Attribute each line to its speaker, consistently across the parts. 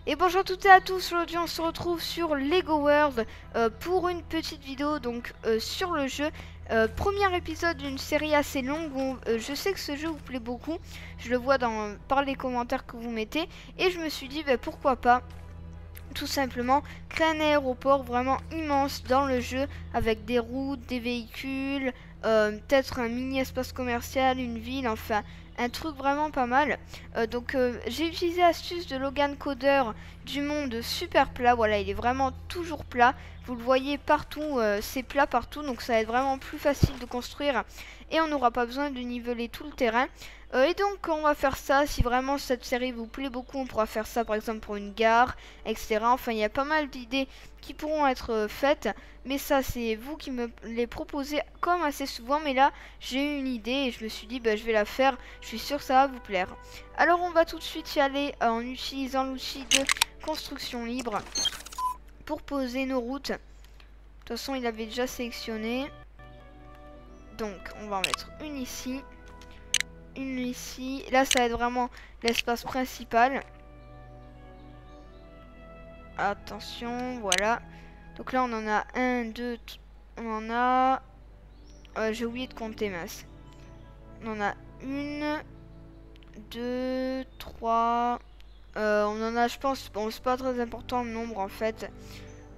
Speaker 1: Et bonjour à toutes et à tous, aujourd'hui on se retrouve sur Lego World pour une petite vidéo donc sur le jeu. Premier épisode d'une série assez longue où je sais que ce jeu vous plaît beaucoup, je le vois par les commentaires que vous mettez et je me suis dit pourquoi pas tout simplement créer un aéroport vraiment immense dans le jeu avec des routes, des véhicules, peut-être un mini espace commercial, une ville, enfin un truc vraiment pas mal. J'ai utilisé l'astuce de Logan Coder du monde super plat. Voilà, il est vraiment toujours plat. Vous le voyez partout, c'est plat partout, donc ça va être vraiment plus facile de construire et on n'aura pas besoin de niveler tout le terrain. Et donc on va faire ça, si vraiment cette série vous plaît beaucoup, on pourra faire ça par exemple pour une gare, etc. Enfin il y a pas mal d'idées qui pourront être faites, mais ça c'est vous qui me les proposez comme assez souvent, mais là j'ai eu une idée et je me suis dit je vais la faire, je suis sûre que ça va vous plaire. Alors on va tout de suite y aller en utilisant l'outil de construction libre pour poser nos routes. De toute façon il avait déjà sélectionné, donc on va en mettre une ici. Une ici. Là, ça va être vraiment l'espace principal. Attention, voilà. Donc là, on en a 1, 2, on en a... j'ai oublié de compter, mince. On en a 1, 2, 3... on en a, je pense... Bon, c'est pas très important le nombre, en fait.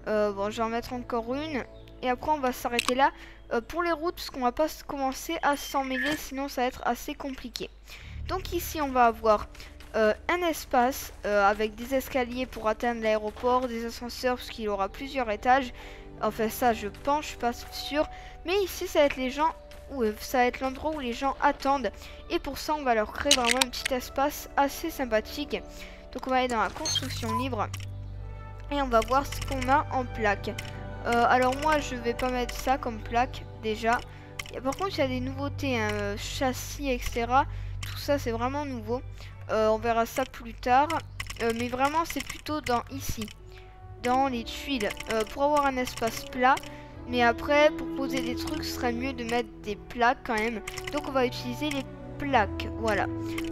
Speaker 1: Bon, je vais en mettre encore une. Et après, on va s'arrêter là. Pour les routes, parce qu'on va pas commencer à s'en mêler, sinon ça va être assez compliqué. Donc ici, on va avoir un espace avec des escaliers pour atteindre l'aéroport, des ascenseurs parce qu'il aura plusieurs étages. Enfin ça, je pense, je suis pas sûre. Mais ici, ça va être les gens, ça va être l'endroit où les gens attendent. Et pour ça, on va leur créer vraiment un petit espace assez sympathique. Donc on va aller dans la construction libre et on va voir ce qu'on a en plaque. Alors moi, je vais pas mettre ça comme plaque déjà. Par contre, il y a des nouveautés, hein, châssis, etc. Tout ça, c'est vraiment nouveau. On verra ça plus tard. Mais vraiment, c'est plutôt ici. Dans les tuiles. Pour avoir un espace plat. Mais après, pour poser des trucs, ce serait mieux de mettre des plaques quand même. Donc, on va utiliser les plaques. Voilà.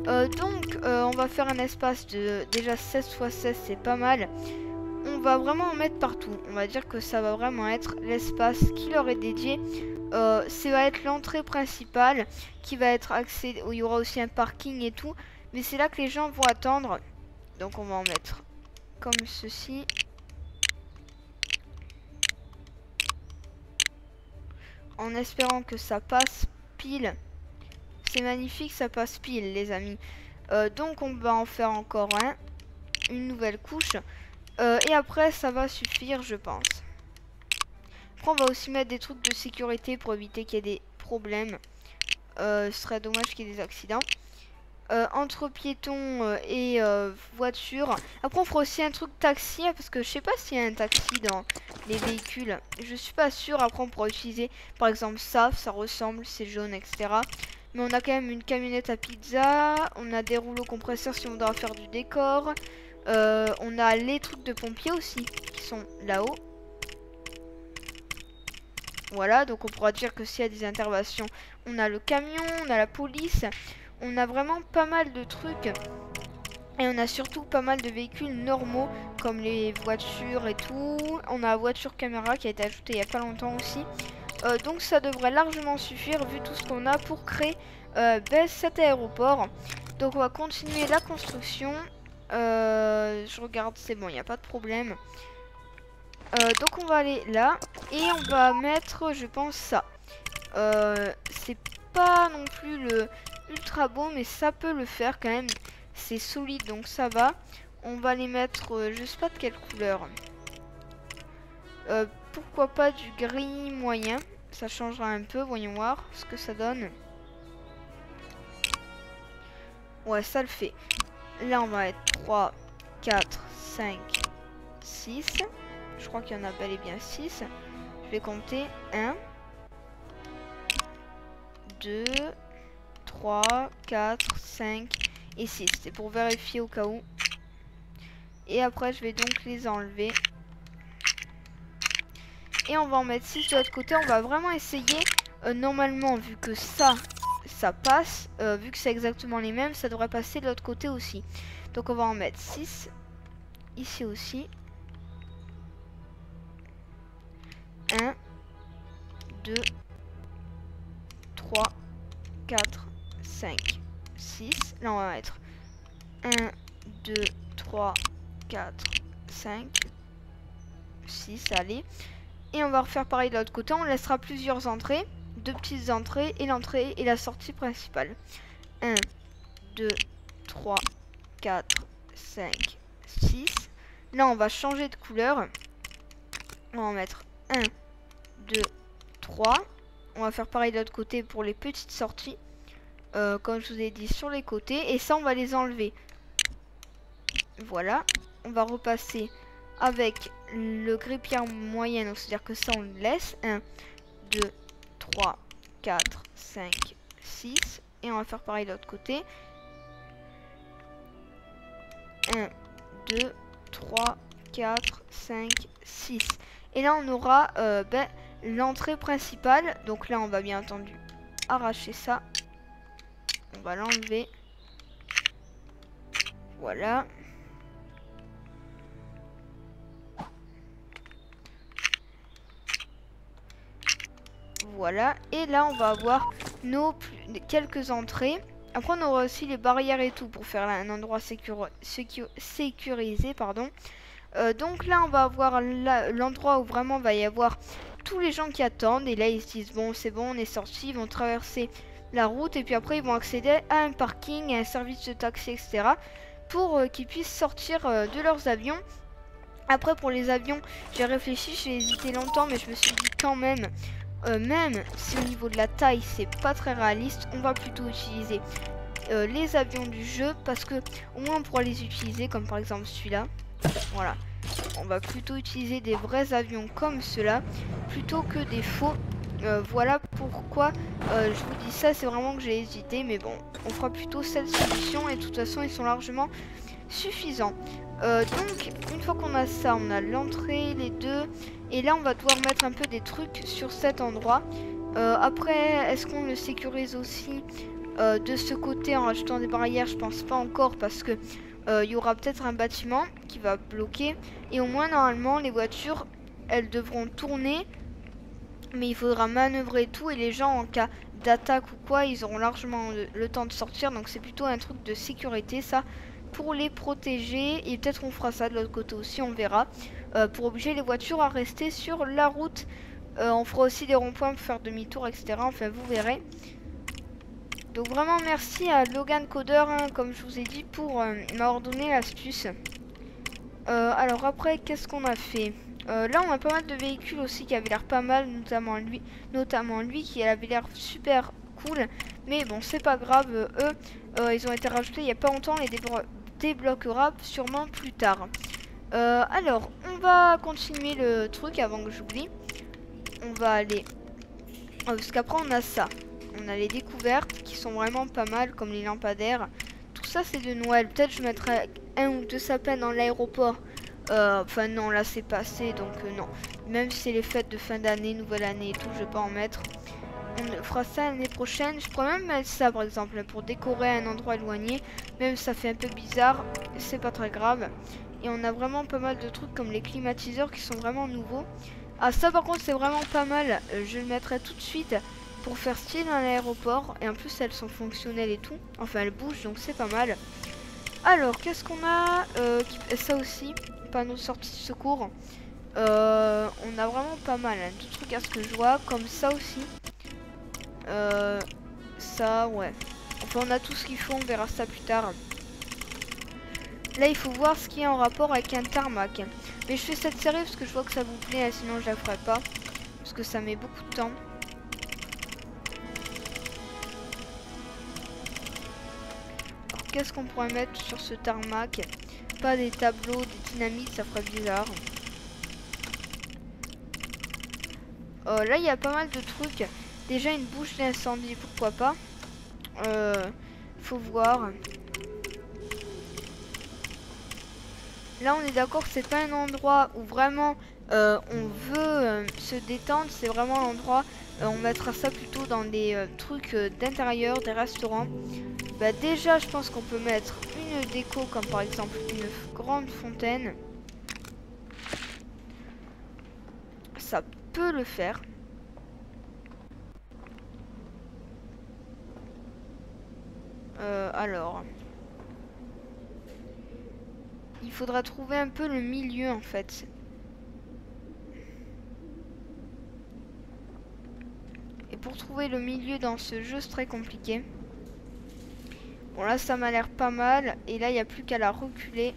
Speaker 1: On va faire un espace de déjà 16 x 16, c'est pas mal. On va vraiment en mettre partout. On va dire que ça va vraiment être l'espace qui leur est dédié. Ça va être l'entrée principale qui va être accès où il y aura aussi un parking et tout, mais c'est là que les gens vont attendre. Donc on va en mettre comme ceci. En espérant que ça passe pile. C'est magnifique, ça passe pile les amis. Donc on va en faire encore une nouvelle couche. Et après ça va suffire je pense. Après, on va aussi mettre des trucs de sécurité pour éviter qu'il y ait des problèmes. Ce serait dommage qu'il y ait des accidents. Entre piétons et voitures. Après, on fera aussi un truc taxi, parce que je sais pas s'il y a un taxi dans les véhicules. Je suis pas sûre. Après, on pourra utiliser, par exemple, ça ressemble, c'est jaune, etc. Mais on a quand même une camionnette à pizza. On a des rouleaux compresseurs si on voudra faire du décor. On a les trucs de pompiers aussi, qui sont là-haut. Voilà, donc on pourra dire que s'il y a des interventions, on a le camion, on a la police, on a vraiment pas mal de trucs. Et on a surtout pas mal de véhicules normaux, comme les voitures et tout. On a la voiture caméra qui a été ajoutée il n'y a pas longtemps aussi. Donc ça devrait largement suffire vu tout ce qu'on a pour créer cet aéroport. Donc on va continuer la construction. Je regarde, c'est bon, il n'y a pas de problème. Donc on va aller là et on va mettre je pense ça. C'est pas non plus le ultra beau mais ça peut le faire quand même. C'est solide donc ça va. On va les mettre je sais pas de quelle couleur. Pourquoi pas du gris moyen. Ça changera un peu, voyons voir ce que ça donne. Ouais ça le fait. Là on va mettre 3, 4, 5, 6. Je crois qu'il y en a bel et bien 6. Je vais compter 1, 2, 3, 4, 5 et 6. C'est pour vérifier au cas où. Et après, je vais donc les enlever. Et on va en mettre 6 de l'autre côté. On va vraiment essayer. Normalement, vu que ça passe, vu que c'est exactement les mêmes, ça devrait passer de l'autre côté aussi. Donc on va en mettre 6. ici aussi. 1, 2, 3, 4, 5, 6. Là, on va mettre 1, 2, 3, 4, 5, 6. Allez. Et on va refaire pareil de l'autre côté. On laissera plusieurs entrées. 2 petites entrées et l'entrée et la sortie principale. 1, 2, 3, 4, 5, 6. Là, on va changer de couleur. On va en mettre 1, 2, 3. On va faire pareil de l'autre côté pour les petites sorties. Comme je vous ai dit, sur les côtés. Et ça, on va les enlever. Voilà. On va repasser avec le grille-pierre moyenne. C'est-à-dire que ça, on le laisse. 1, 2, 3, 4, 5, 6. Et on va faire pareil de l'autre côté. 1, 2, 3, 4, 5, 6. Et là, on aura l'entrée principale. Donc là, on va bien entendu arracher ça. On va l'enlever. Voilà. Voilà. Et là, on va avoir quelques entrées. Après, on aura aussi les barrières et tout pour faire un endroit sécurisé. Pardon. Donc là, on va avoir l'endroit où vraiment va y avoir tous les gens qui attendent. Et là, ils se disent, bon, c'est bon, on est sorti. Ils vont traverser la route. Et puis après, ils vont accéder à un parking, à un service de taxi, etc. Pour qu'ils puissent sortir de leurs avions. Après, pour les avions, j'ai réfléchi, j'ai hésité longtemps. Mais je me suis dit quand même... même si au niveau de la taille c'est pas très réaliste, on va plutôt utiliser les avions du jeu parce que au moins on pourra les utiliser comme par exemple celui-là. Voilà, on va plutôt utiliser des vrais avions comme ceux-là plutôt que des faux. Voilà pourquoi je vous dis ça, c'est vraiment que j'ai hésité, mais bon, on fera plutôt cette solution et de toute façon ils sont largement suffisants. Donc une fois qu'on a ça, on a l'entrée, les deux, et là on va devoir mettre un peu des trucs sur cet endroit. Après, est-ce qu'on le sécurise aussi de ce côté en rajoutant des barrières? Je pense pas encore parce que il y aura peut-être un bâtiment qui va bloquer, et au moins normalement les voitures elles devront tourner, mais il faudra manœuvrer tout, et les gens en cas d'attaque ou quoi ils auront largement le temps de sortir, donc c'est plutôt un truc de sécurité ça, pour les protéger. Et peut-être on fera ça de l'autre côté aussi, on verra, pour obliger les voitures à rester sur la route. On fera aussi des ronds-points pour faire demi-tour, etc. Enfin vous verrez. Donc vraiment merci à Logan Coder, hein, comme je vous ai dit, pour m'avoir donné l'astuce. Alors après, qu'est-ce qu'on a fait? Là on a pas mal de véhicules aussi qui avaient l'air pas mal, notamment lui qui avait l'air super cool. Mais bon, c'est pas grave, eux ils ont été rajoutés il y a pas longtemps, les débloquera sûrement plus tard. Alors on va continuer le truc avant que j'oublie. On va aller parce qu'après on a ça, on a les découvertes qui sont vraiment pas mal, comme les lampadaires. Tout ça c'est de Noël. Peut-être je mettrai 1 ou 2 sapins dans l'aéroport. Enfin non, là c'est passé, donc non. Même si c'est les fêtes de fin d'année, nouvelle année et tout, je vais pas en mettre. On fera ça l'année prochaine. Je pourrais même mettre ça par exemple pour décorer un endroit éloigné. Même si ça fait un peu bizarre, c'est pas très grave. Et on a vraiment pas mal de trucs comme les climatiseurs qui sont vraiment nouveaux. Ah ça par contre c'est vraiment pas mal. Je le mettrai tout de suite pour faire style dans l'aéroport. Et en plus elles sont fonctionnelles et tout. Enfin elles bougent, donc c'est pas mal. Alors qu'est-ce qu'on a ça aussi, panneau de sortie de secours. On a vraiment pas mal hein, de trucs à ce que je vois. Comme ça aussi. Ça ouais. Enfin on a tout ce qu'il faut, on verra ça plus tard. Là il faut voir ce qui est en rapport avec un tarmac. Mais je fais cette série parce que je vois que ça vous plaît, hein, sinon je la ferai pas. Parce que ça met beaucoup de temps. Alors qu'est-ce qu'on pourrait mettre sur ce tarmac? Pas des tableaux, des dynamites, ça ferait bizarre. Là il y a pas mal de trucs. Déjà une bouche d'incendie, pourquoi pas. Faut voir. Là on est d'accord que c'est pas un endroit où vraiment on veut se détendre. C'est vraiment l'endroit, on mettra ça plutôt dans des trucs d'intérieur, des restaurants. Bah déjà je pense qu'on peut mettre une déco comme par exemple une grande fontaine. peut le faire. Alors, il faudra trouver un peu le milieu en fait. Et pour trouver le milieu dans ce jeu, c'est très compliqué. Bon là ça m'a l'air pas mal. Et là il n'y a plus qu'à la reculer.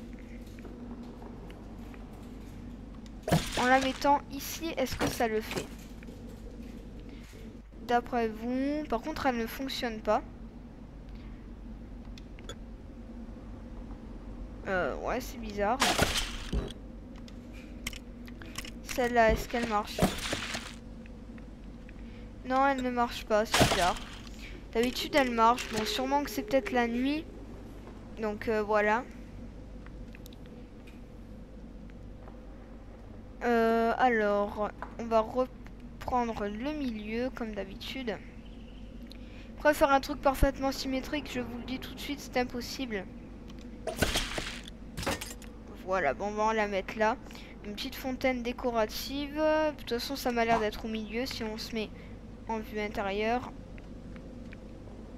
Speaker 1: En la mettant ici, est-ce que ça le fait? D'après vous, par contre elle ne fonctionne pas. Ouais, c'est bizarre. Celle-là, est-ce qu'elle marche? Non, elle ne marche pas, c'est bizarre. D'habitude, elle marche. Bon, sûrement que c'est peut-être la nuit. Donc, voilà. Alors, on va reprendre le milieu, comme d'habitude. Après, faire un truc parfaitement symétrique, je vous le dis tout de suite, c'est impossible. Voilà, bon, on va la mettre là. Une petite fontaine décorative. De toute façon, ça m'a l'air d'être au milieu. Si on se met en vue intérieure,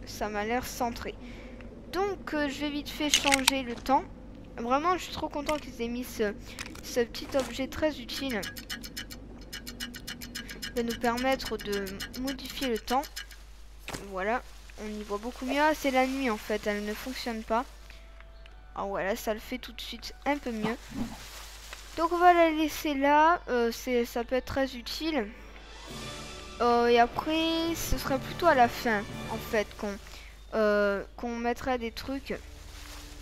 Speaker 1: ça m'a l'air centré. Donc, je vais vite fait changer le temps. Vraiment, je suis trop content qu'ils aient mis ce petit objet très utile. Il va nous permettre de modifier le temps. Voilà, on y voit beaucoup mieux. Ah, c'est la nuit en fait, elle ne fonctionne pas. Ah voilà, ça le fait tout de suite un peu mieux. Donc on va la laisser là, ça peut être très utile. Et après, ce serait plutôt à la fin, en fait, qu'on mettrait des trucs.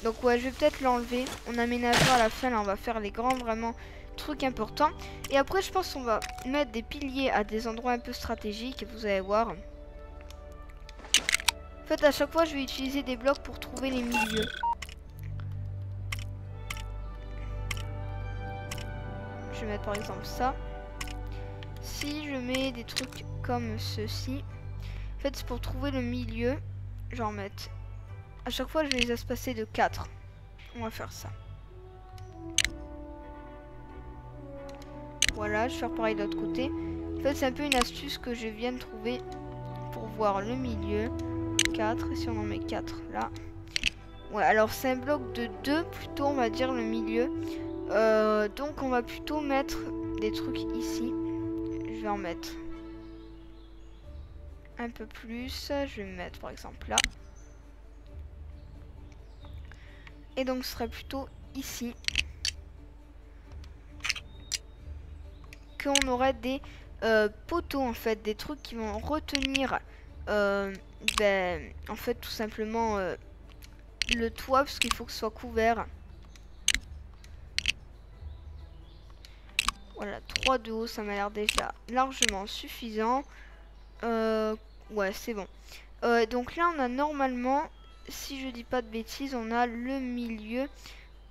Speaker 1: Donc ouais, je vais peut-être l'enlever. On aménagera à la fin, là, on va faire les grands, vraiment, trucs importants. Et après, je pense qu'on va mettre des piliers à des endroits un peu stratégiques, vous allez voir. En fait, à chaque fois, je vais utiliser des blocs pour trouver les milieux. Je vais mettre par exemple ça. Si je mets des trucs comme ceci, en fait c'est pour trouver le milieu. Je vais en mettre. À chaque fois je vais les espacer de 4. On va faire ça. Voilà, je vais faire pareil de l'autre côté. En fait c'est un peu une astuce que je viens de trouver pour voir le milieu. 4, si on en met 4 là. Ouais, alors c'est un bloc de 2 plutôt, on va dire, le milieu. Donc on va plutôt mettre des trucs ici. Je vais en mettre un peu plus. Je vais me mettre par exemple là. Et donc ce serait plutôt ici qu'on aurait des poteaux en fait, des trucs qui vont retenir en fait tout simplement le toit, parce qu'il faut que ce soit couvert. Voilà, 3 de haut, ça m'a l'air déjà largement suffisant. Ouais, c'est bon. Donc là, on a normalement, si je dis pas de bêtises, on a le milieu.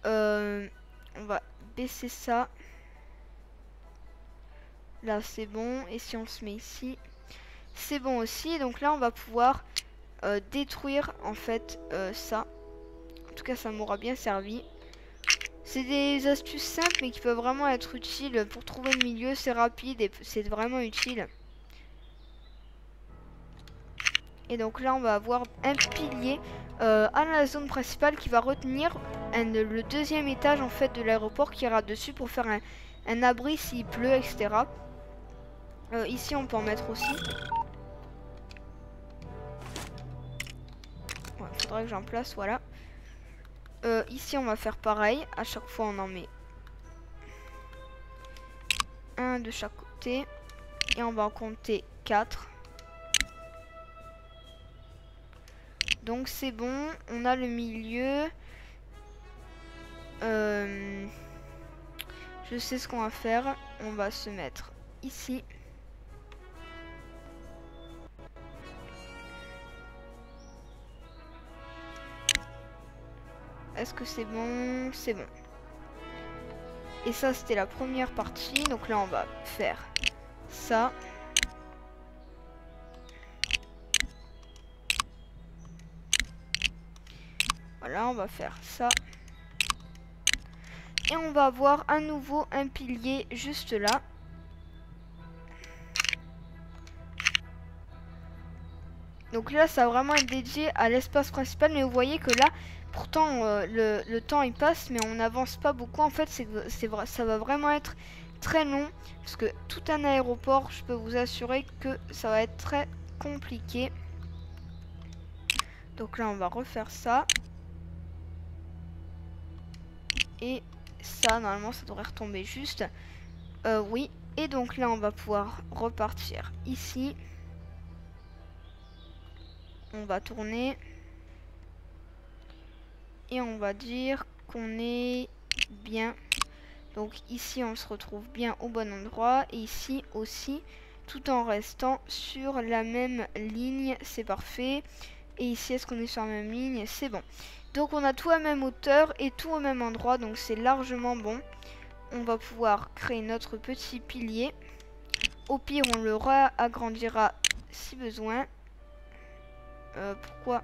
Speaker 1: On va baisser ça. Là, c'est bon. Et si on se met ici, c'est bon aussi. Donc là, on va pouvoir détruire, en fait, ça. En tout cas, ça m'aura bien servi. C'est des astuces simples, mais qui peuvent vraiment être utiles pour trouver le milieu. C'est rapide et c'est vraiment utile. Et donc là, on va avoir un pilier à la zone principale qui va retenir le deuxième étage en fait de l'aéroport qui ira dessus pour faire un abri s'il pleut, etc. Ici, on peut en mettre aussi. Ouais, faudrait que j'en place, voilà. Ici, on va faire pareil. À chaque fois, on en met un de chaque côté. Et on va en compter 4. Donc c'est bon, on a le milieu. Je sais ce qu'on va faire. On va se mettre ici. Est-ce que c'est bon? C'est bon. Et ça, c'était la première partie. Donc là, on va faire ça. Voilà, on va faire ça. Et on va avoir à nouveau un pilier juste là. Donc là, ça va vraiment être dédié à l'espace principal. Mais vous voyez que là, pourtant, le temps il passe, mais on n'avance pas beaucoup. En fait, ça va vraiment être très long. Parce que tout un aéroport, je peux vous assurer que ça va être très compliqué. Donc là, on va refaire ça. Et ça, normalement, ça devrait retomber juste. Oui. Et donc là, on va pouvoir repartir ici. On va tourner. Et on va dire qu'on est bien. Donc ici, on se retrouve bien au bon endroit. Et ici aussi, tout en restant sur la même ligne. C'est parfait. Et ici, est-ce qu'on est sur la même ligne? C'est bon. Donc on a tout à la même hauteur et tout au même endroit. Donc c'est largement bon. On va pouvoir créer notre petit pilier. Au pire, on le réagrandira si besoin. Pourquoi?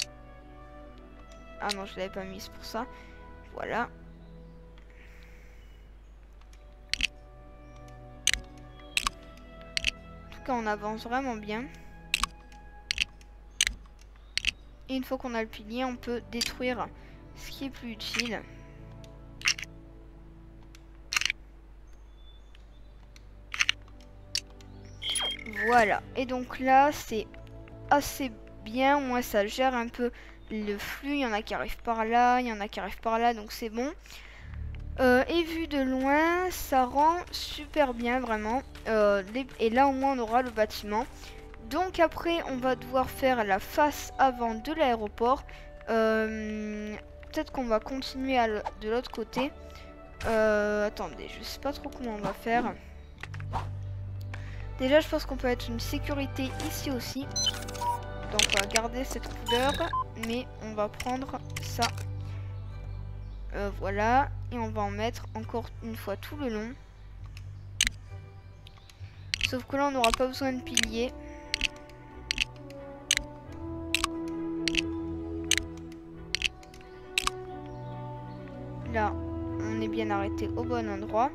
Speaker 1: Ah non, je l'avais pas mis, c'est pour ça. Voilà. En tout cas, on avance vraiment bien. Et une fois qu'on a le pilier, on peut détruire ce qui est plus utile. Voilà. Et donc là, c'est assez bien. Moi, ça gère un peu le flux. Il y en a qui arrivent par là, il y en a qui arrivent par là, donc c'est bon. Et vu de loin, ça rend super bien, vraiment. Et là, au moins, on aura le bâtiment. Donc après, on va devoir faire la face avant de l'aéroport. Peut-être qu'on va continuer de l'autre côté. Attendez, je sais pas trop comment on va faire. Déjà, je pense qu'on peut mettre une sécurité ici aussi. Donc, on va garder cette couleur. Mais on va prendre ça. Voilà. Et on va en mettre encore une fois tout le long. Sauf que là, on n'aura pas besoin de piliers. Là, on est bien arrêté au bon endroit.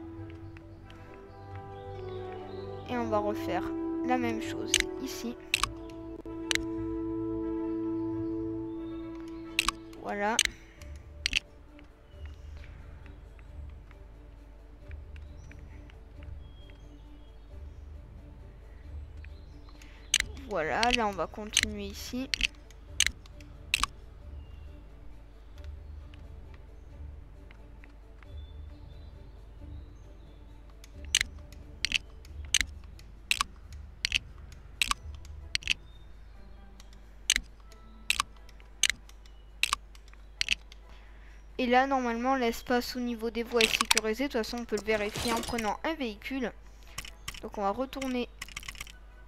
Speaker 1: Et on va refaire la même chose ici. Voilà. Voilà, là on va continuer ici. Et là, normalement, l'espace au niveau des voies est sécurisé. De toute façon, on peut le vérifier en prenant un véhicule. Donc, on va retourner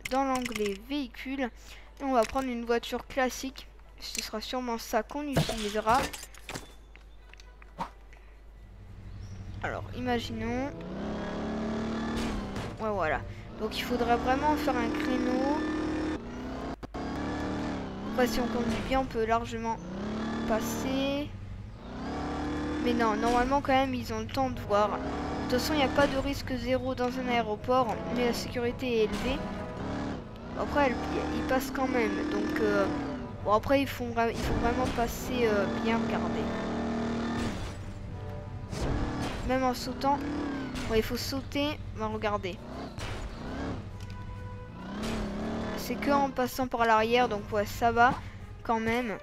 Speaker 1: dans l'onglet véhicule. Et on va prendre une voiture classique. Ce sera sûrement ça qu'on utilisera. Alors, imaginons. Ouais, voilà. Donc, il faudrait vraiment faire un créneau. Après, si on conduit bien, on peut largement passer. Mais non, normalement quand même ils ont le temps de voir. De toute façon il n'y a pas de risque zéro dans un aéroport, mais la sécurité est élevée. Après ils passent quand même, donc bon après il faut vraiment passer bien regarder. Même en sautant, bon, il faut sauter, ben, regardez. C'est que en passant par l'arrière, donc ouais ça va quand même.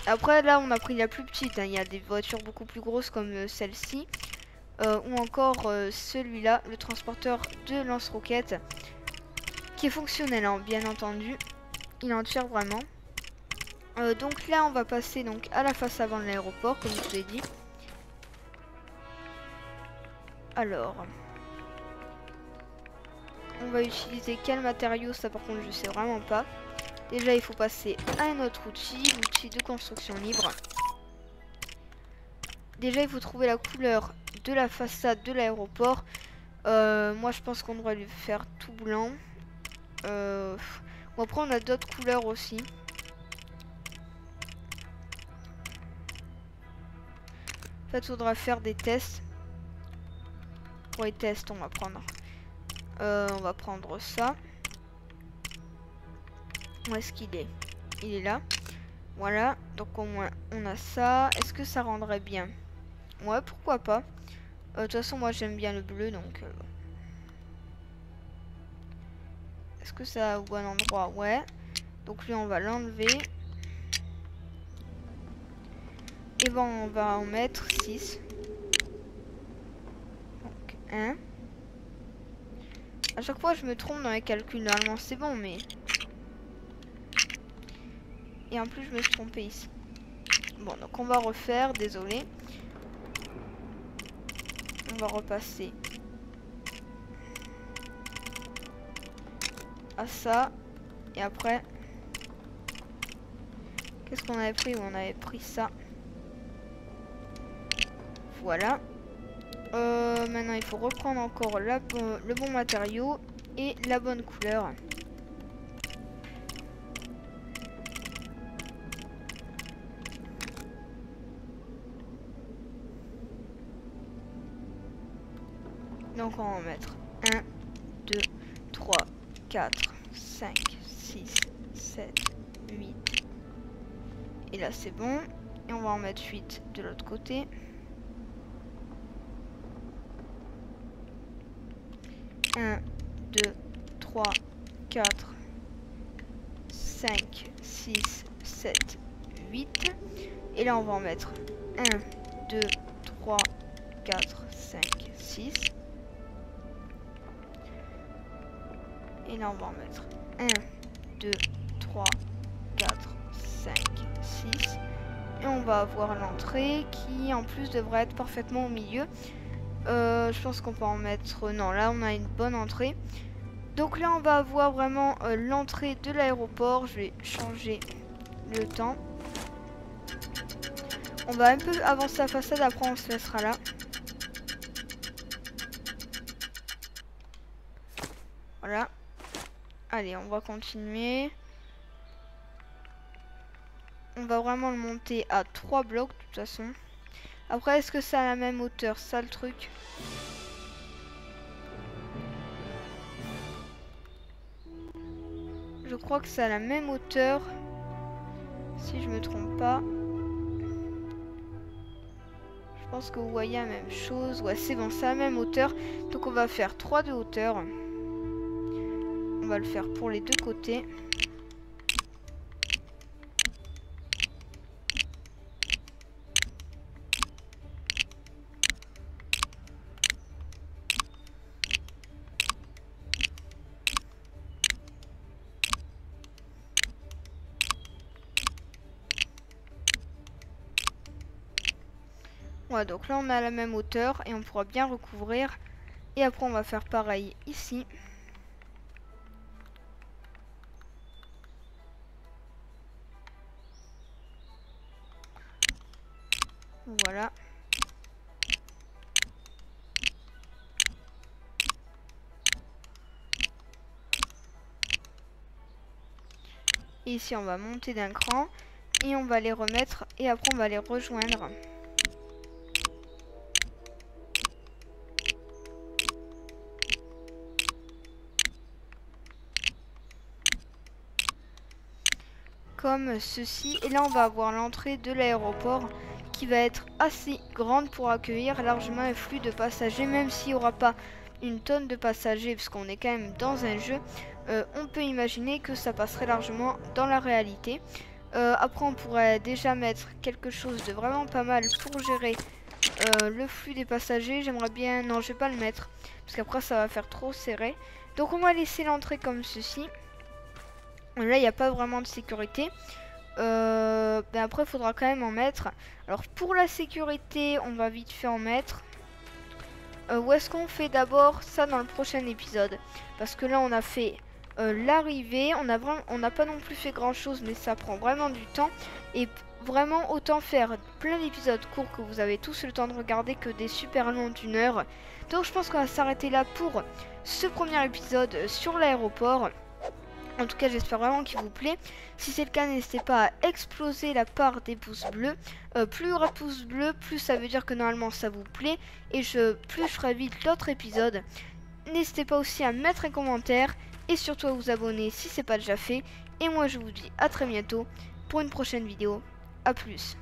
Speaker 1: Après là on a pris la plus petite, hein. Il y a des voitures beaucoup plus grosses comme celle-ci. Ou encore celui-là, le transporteur de lance-roquettes. Qui est fonctionnel, hein, bien entendu. Il en tire vraiment. Donc là on va passer donc, à la face avant de l'aéroport, comme je vous ai dit. Alors. On va utiliser quel matériau, ça par contre je sais vraiment pas. Déjà il faut passer à un autre outil, l'outil de construction libre. Déjà il faut trouver la couleur de la façade de l'aéroport. Moi je pense qu'on devrait lui faire tout blanc. Bon, après on a d'autres couleurs aussi. En fait il faudra faire des tests. Pour les tests on va prendre ça. Où est-ce qu'il est? Il est là. Voilà, donc au moins on a ça. Est-ce que ça rendrait bien? Ouais, pourquoi pas. De toute façon, moi j'aime bien le bleu, donc... Est-ce que ça au bon endroit? Ouais. Donc lui, on va l'enlever. Et bon, on va en mettre 6. Donc 1. À chaque fois, je me trompe dans les calculs. Normalement, c'est bon, mais... Et en plus, je me suis trompée ici. Bon, donc on va refaire. Désolé. On va repasser à ça. Et après... Qu'est-ce qu'on avait pris? On avait pris ça. Voilà. Maintenant, il faut reprendre encore le bon matériau et la bonne couleur. Donc, on va en mettre 1, 2, 3, 4, 5, 6, 7, 8. Et là, c'est bon. Et on va en mettre 8 de l'autre côté. 1, 2, 3, 4, 5, 6, 7, 8. Et là, on va en mettre 1, 2, 3, 4, 5, 6. Et là, on va en mettre 1, 2, 3, 4, 5, 6. Et on va avoir l'entrée qui, en plus, devrait être parfaitement au milieu. Je pense qu'on peut en mettre... Non, là, on a une bonne entrée. Donc là, on va avoir vraiment l'entrée de l'aéroport. Je vais changer le temps. On va un peu avancer la façade, après on se laissera là. Voilà. Allez, on va continuer. On va vraiment le monter à 3 blocs de toute façon. Après, est-ce que c'est à la même hauteur? Ça le truc. Je crois que c'est à la même hauteur. Si je me trompe pas. Je pense que vous voyez la même chose. Ouais, c'est bon, c'est à la même hauteur. Donc on va faire 3 de hauteur. On va le faire pour les deux côtés. Ouais, donc là on a la même hauteur et on pourra bien recouvrir. Et après on va faire pareil ici. Voilà. Et ici on va monter d'un cran et on va les remettre et après on va les rejoindre. Comme ceci. Et là on va avoir l'entrée de l'aéroport qui va être assez grande pour accueillir largement un flux de passagers, même s'il n'y aura pas une tonne de passagers parce qu'on est quand même dans un jeu. On peut imaginer que ça passerait largement dans la réalité. Après on pourrait déjà mettre quelque chose de vraiment pas mal pour gérer le flux des passagers. J'aimerais bien... Non, je vais pas le mettre parce qu'après ça va faire trop serré. Donc on va laisser l'entrée comme ceci. Là il n'y a pas vraiment de sécurité. Ben après il faudra quand même en mettre. Alors pour la sécurité on va vite fait en mettre. Où est-ce qu'on fait d'abord ça dans le prochain épisode? Parce que là on a fait l'arrivée. On n'a pas non plus fait grand chose, mais ça prend vraiment du temps. Et vraiment autant faire plein d'épisodes courts que vous avez tous le temps de regarder que des super longs d'1 heure. Donc je pense qu'on va s'arrêter là pour ce premier épisode sur l'aéroport. En tout cas, j'espère vraiment qu'il vous plaît. Si c'est le cas, n'hésitez pas à exploser la part des pouces bleus. Plus il y aura de pouces bleus, plus ça veut dire que normalement ça vous plaît. Et plus je ferai vite d'autres épisodes. N'hésitez pas aussi à mettre un commentaire et surtout à vous abonner si c'est pas déjà fait. Et moi je vous dis à très bientôt pour une prochaine vidéo. A plus.